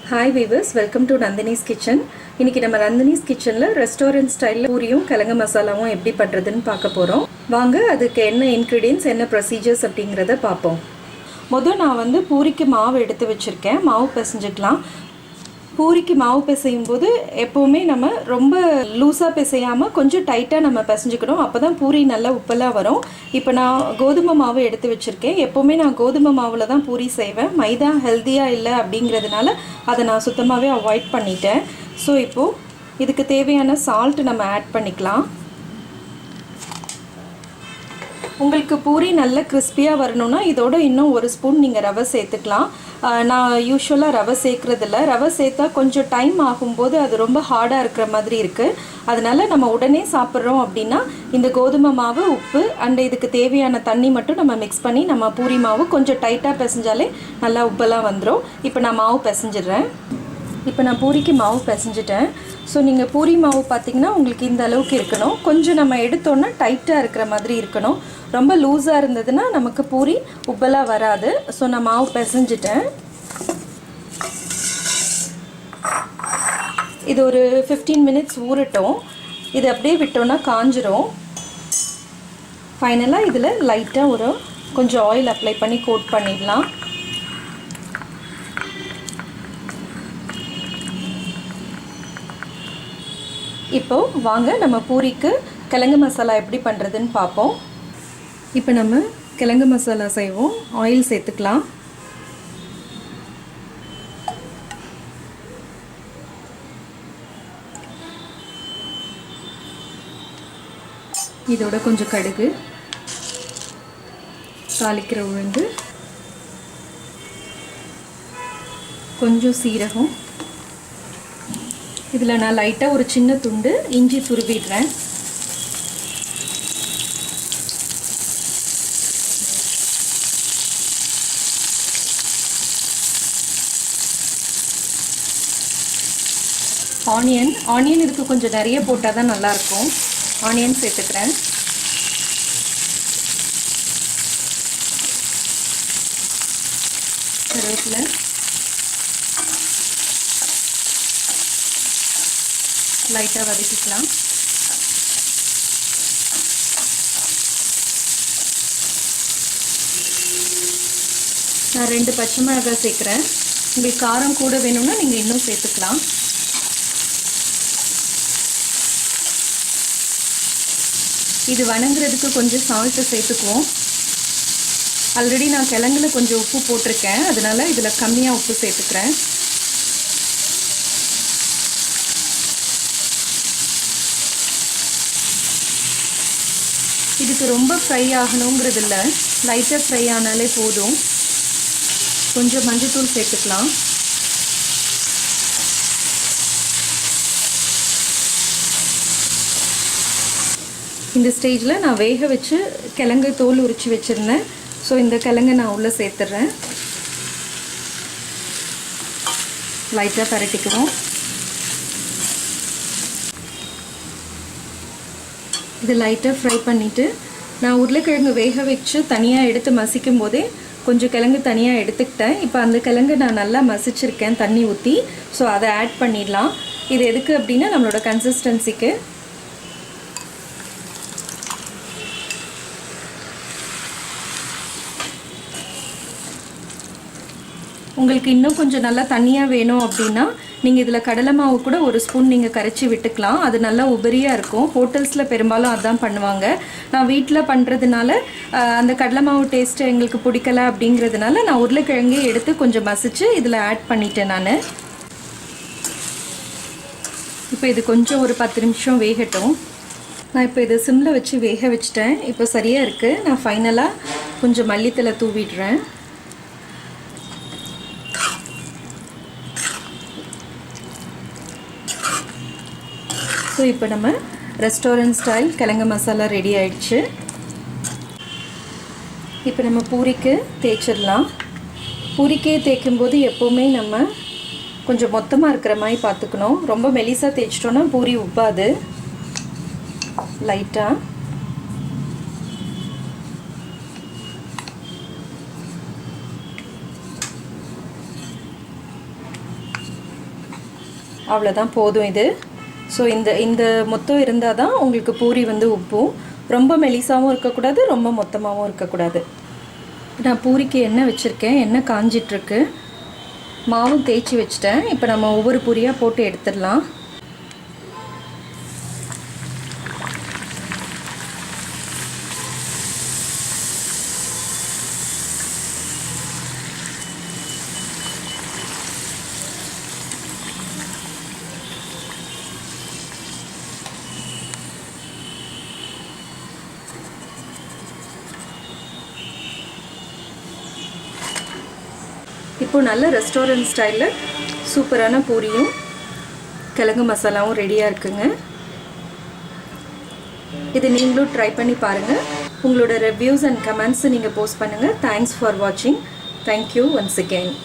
Hi viewers, welcome to Nandhinis kitchen. இன்னைக்கு நம்ம Nandhinis kitchenல restaurant ஸ்டைல்ல பூரியும் கிழங்கு மசாலாவும் எப்படி பண்றதுன்னு பார்க்க போறோம். வாங்க அதுக்கு என்ன ingredients என்ன procedures அப்படிங்கறத பாப்போம். முதல்ல நான் பூரிக்கு மாவு எடுத்து வச்சிருக்கேன். மாவு பிசைஞ்சிக்கலாம். பூரிக்கு மாவு பிசையும் போது எப்பவுமே நம்ம ரொம்ப லூசா பிசையாம கொஞ்சம் டைட்டா நம்ம பிசைஞ்சுக்கணும். அப்பதான் பூரி நல்லா உப்பலா வரும். இப்போ நான் கோதுமை மாவு எடுத்து வச்சிருக்கேன். எப்பவுமே நான் கோதுமை மாவுல தான் பூரி செய்வேன். மைதா ஹெல்தியா இல்ல அப்படிங்கிறதுனால அதை நான் சுத்தமாவே அவாய்ட் பண்ணிட்டேன். சோ இப்போ இதுக்கு தேவையான salt நம்ம ஆட் பண்ணிக்கலாம். உங்களுக்கு பூரி நல்ல கிறிஸ்பியா வரணும்னா இதோட இன்னும் ஒரு ஸ்பூன் நீங்க ரவை சேர்த்துக்கலாம். நான் யூசுவலா ரவை சேர்க்கிறது இல்ல. ரவை சேர்த்தா கொஞ்சம் டைம் ஆகும்போது அது ரொம்ப ஹார்டா இருக்கிற மாதிரி இருக்கு. அதனால நம்ம உடனே சாப்பிடுறோம் அப்படினா இந்த கோதுமை மாவு, உப்பு and இதுக்கு தேவையான தண்ணி மட்டும் நம்ம mix பண்ணி நம்ம பூரி மாவு கொஞ்சம் டைட்டா பிசைஞ்சாலே நல்லா உப்பலா வந்துரும். இப்போ நான் மாவு பிசைஞ்சிடுறேன். இப்போ நான் பூரிக்கு மாவு பிசைஞ்சிட்டேன். சோ நீங்க பூரி மாவு பாத்தீங்கன்னா உங்களுக்கு இந்த அளவுக்கு இருக்கணும். கொஞ்சம் நம்ம எடுத்தோம்னா டைட்டா இருக்கிற மாதிரி இருக்கணும். ரொம்ப லூசா இருந்ததுன்னா நமக்கு பூரி உப்பலா வராது. சோ நான் மாவு பிசைஞ்சிட்டேன். இது ஒரு 15 minutes ஊறட்டும். இது அப்படியே விட்டோம்னா காஞ்சிரும். ஃபைனலா இதுல லைட்டா ஒரு கொஞ்சம் ஆயில் அப்ளை பண்ணி கோட் பண்ணிடலாம். இப்போ வாங்க நம்ம பூரிக்கு கிழங்கு மசாலா எப்படி பண்றதுன்னு பாப்போம். இப்போ நம்ம கிழங்கு மசாலா செய்வோம். ஆயில் சேர்த்துக்கலாம். இதோட கொஞ்சம் கடுகு, தாளிக்கிற உளுந்து, கொஞ்சம் சீரகம். இதுல நான் லைட்டா ஒரு சின்ன துண்டு இஞ்சி துருவிடுறேன். ஆனியன் இதுக்கு கொஞ்சம் நிறைய போட்டா தான் நல்லா இருக்கும். ஆனியன் சேர்த்துக்கிறேன். கருவேப்பிலை, லைட்டா வதக்கிக்கலாம். நான் 2 பச்சை மிளகாய் சேர்க்கிறேன். உங்களுக்கு காரம் கூட வேணும்னா நீங்க இன்னும் சேர்த்துக்கலாம். இது வணங்குறதுக்கு கொஞ்சம் salt சேர்த்துக்குவோம். ஆல்ரெடி நான் கிழங்குல கொஞ்சம் உப்பு போட்டிருக்கேன். அதனால இதுல கம்மியா உப்பு சேர்த்துக்கிறேன். இதுக்கு ரொம்ப ஃப்ரை ஆகணும்ங்கிறது இல்ல. லைட்டா ஃப்ரை ஆனாலே போதும். கொஞ்சம் மஞ்சள் தூள் சேர்த்துக்கலாம். இந்த ஸ்டேஜ்ல நான் வேக வச்சு கிழங்கு தோல் உரிச்சு வச்சிருந்தேன். சோ இந்த கிழங்கை நான் உள்ள சேர்த்துறேன். லைட்டா பரட்டிக்குவோம். இது லைட்டா ஃப்ரை பண்ணிட்டு நான் உருளைக்கிழங்கு வேக வச்சு தனியா எடுத்து மசிக்கும் போதே கொஞ்சம் கிழங்கு தனியா எடுத்துக்கிட்டேன். இப்போ அந்த கிழங்கு நான் நல்லா மசிச்சிருக்கேன் தண்ணி ஊத்தி. சோ அதை ஆட் பண்ணிடலாம். இது எதுக்கு அப்படினா நம்மளோட கன்சிஸ்டன்சிக்கு. உங்களுக்கு இன்னும் கொஞ்சம் நல்லா தண்ணியா வேணும் அப்படினா நீங்க இதுல கடலை மாவு கூட ஒரு ஸ்பூன் நீங்க கரைச்சி விட்டுக்கலாம். அது நல்லா உபரியா இருக்கும். ஹோட்டல்ஸ்ல பெரும்பாலும் அதான் பண்ணுவாங்க. நான் வீட்ல பண்றதுனால அந்த கடலை மாவு டேஸ்ட் எங்களுக்கு பிடிக்கல அப்படிங்கிறதுனால நான் உருளைக்கிழங்கு எடுத்து கொஞ்சம் மசிச்சு இதுல ஆட் பண்ணிட்டேன் நானு. இப்போ இது கொஞ்சம் ஒரு 10 நிமிஷம் வேகட்டும். நான் இப்போ இத சிம்ல வச்சு வேக வச்சிட்டேன். இப்போ சரியா இருக்கு. நான் ஃபைனலா கொஞ்சம் மல்லித்தலை தூவிடுறேன். சோ இப்போ நம்ம ரெஸ்டாரன்ட் ஸ்டைல் கிழங்கு மசாலா ரெடி ஆயிடுச்சு. இப்போ நம்ம பூரிக்கு தேய்ச்சிடலாம். பூரிக்கே தேய்க்கும்போது எப்பவுமே நம்ம கொஞ்சம் மொத்தமா இருக்கிற மாதிரி பார்த்துக்கணும். ரொம்ப மெலிசா தேய்ச்சிட்டோம்னா பூரி உப்பாது. லைட்டா அவ்வளோதான், போதும் இது. ஸோ இந்த மொத்தம் இருந்தால் தான் உங்களுக்கு பூரி வந்து உப்பும். ரொம்ப மெலிசாவும் இருக்கக்கூடாது, ரொம்ப மொத்தமாகவும் இருக்கக்கூடாது. நான் பூரிக்கு எண்ணெய் வச்சுருக்கேன், எண்ணெய் காஞ்சிட்ருக்கு. மாவும் தேய்ச்சி வச்சுட்டேன். இப்போ நம்ம ஒவ்வொரு பூரியாக போட்டு எடுத்துடலாம். இப்போ நல்ல ரெஸ்டாரண்ட் ஸ்டைலில் சூப்பரான பூரியும் கிழங்கு மசாலாவும் ரெடியாக இருக்குங்க. இது நீங்களும் ட்ரை பண்ணி பாருங்கள். உங்களோட ரிவ்யூஸ் அண்ட் கமெண்ட்ஸை நீங்கள் போஸ்ட் பண்ணுங்கள். தேங்க்ஸ் ஃபார் வாட்சிங். Thank you once again.